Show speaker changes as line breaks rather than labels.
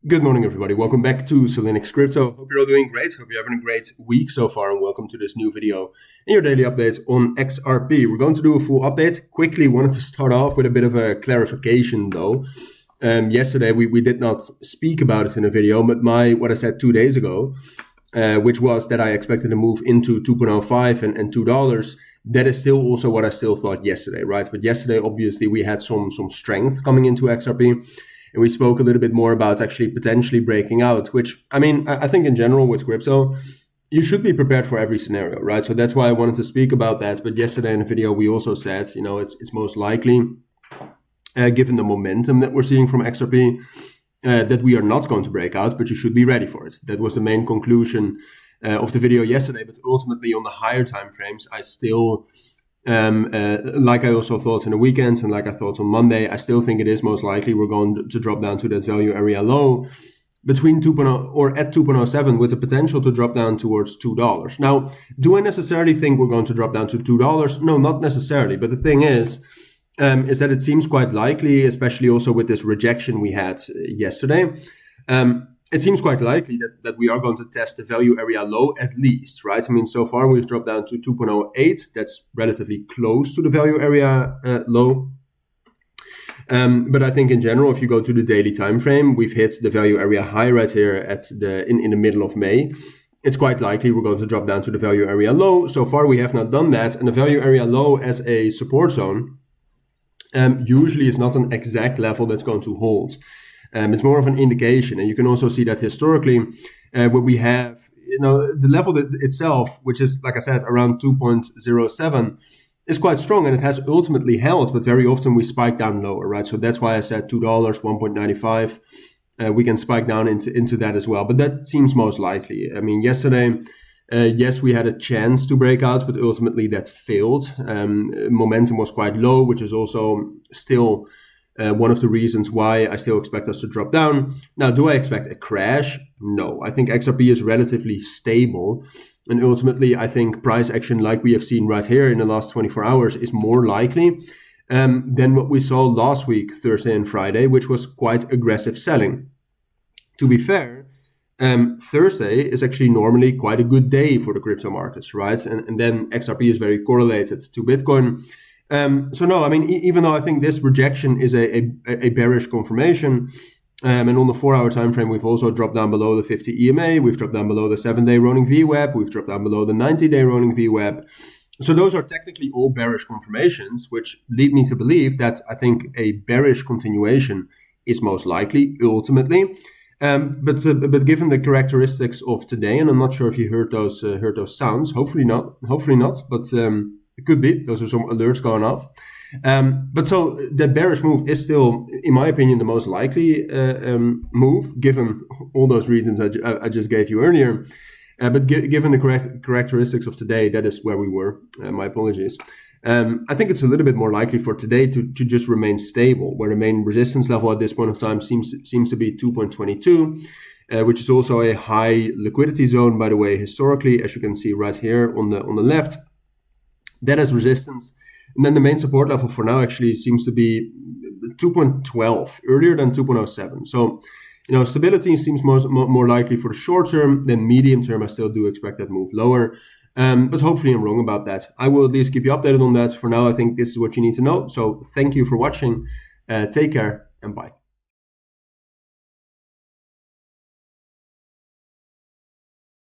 Good morning, everybody. Welcome back to Cilinix Crypto. Hope you're all doing great. Hope you're having a great week so far, and welcome to this new video and your daily update on XRP. We're going to do a full update. Quickly, wanted to start off with a bit of a clarification, though. Yesterday, we did not speak about it in a video, but what I said 2 days ago, which was that I expected to move into 2.05 and $2. That is still also what I still thought yesterday, right? But yesterday, obviously, we had some strength coming into XRP. And we spoke a little bit more about actually potentially breaking out, which, I think in general with crypto, you should be prepared for every scenario, right? So that's why I wanted to speak about that. But yesterday in the video, we also said, it's most likely, given the momentum that we're seeing from XRP, that we are not going to break out, but you should be ready for it. That was the main conclusion of the video yesterday. But ultimately on the higher time frames, I still... like I also thought in the weekend and like I thought on Monday, I still think it is most likely we're going to drop down to that value area low between 2.0 or at 2.07 with the potential to drop down towards $2. Now, do I necessarily think we're going to drop down to $2? No, not necessarily. But the thing is that it seems quite likely, especially also with this rejection we had yesterday. It seems quite likely that we are going to test the value area low at least, right? So far we've dropped down to 2.08. That's relatively close to the value area low. But I think in general, if you go to the daily time frame, we've hit the value area high right here at in the middle of May. It's quite likely we're going to drop down to the value area low. So far we have not done that. And the value area low as a support zone usually is not an exact level that's going to hold. It's more of an indication, and you can also see that historically, where we have, the level that itself, which is, like I said, around 2.07, is quite strong, and it has ultimately held, but very often we spike down lower, right? So that's why I said $2, 1.95. We can spike down into that as well, but that seems most likely. Yesterday, yes, we had a chance to break out, but ultimately that failed. Momentum was quite low, which is also still... one of the reasons why I still expect us to drop down. Now, do I expect a crash? No. I think XRP is relatively stable. And ultimately, I think price action like we have seen right here in the last 24 hours is more likely than what we saw last week, Thursday and Friday, which was quite aggressive selling. To be fair, Thursday is actually normally quite a good day for the crypto markets, right? And then XRP is very correlated to Bitcoin. So no, even though I think this rejection is a bearish confirmation, and on the 4-hour time frame, we've also dropped down below the 50 EMA, we've dropped down below the 7-day rolling VWAP, we've dropped down below the 90-day rolling VWAP. So those are technically all bearish confirmations, which lead me to believe that I think a bearish continuation is most likely, ultimately. But given the characteristics of today, and I'm not sure if you heard those sounds, hopefully not, but it could be. Those are some alerts going off. But so that bearish move is still, in my opinion, the most likely move, given all those reasons I just gave you earlier. But given the characteristics of today, that is where we were. My apologies. I think it's a little bit more likely for today to just remain stable, where the main resistance level at this point of time seems to be 2.22, which is also a high liquidity zone, by the way, historically, as you can see right here on the left. That is resistance. And then the main support level for now actually seems to be 2.12, earlier than 2.07. So, stability seems more likely for the short term. Than medium term, I still do expect that move lower. But hopefully I'm wrong about that. I will at least keep you updated on that. For now, I think this is what you need to know. So thank you for watching. Take care and bye.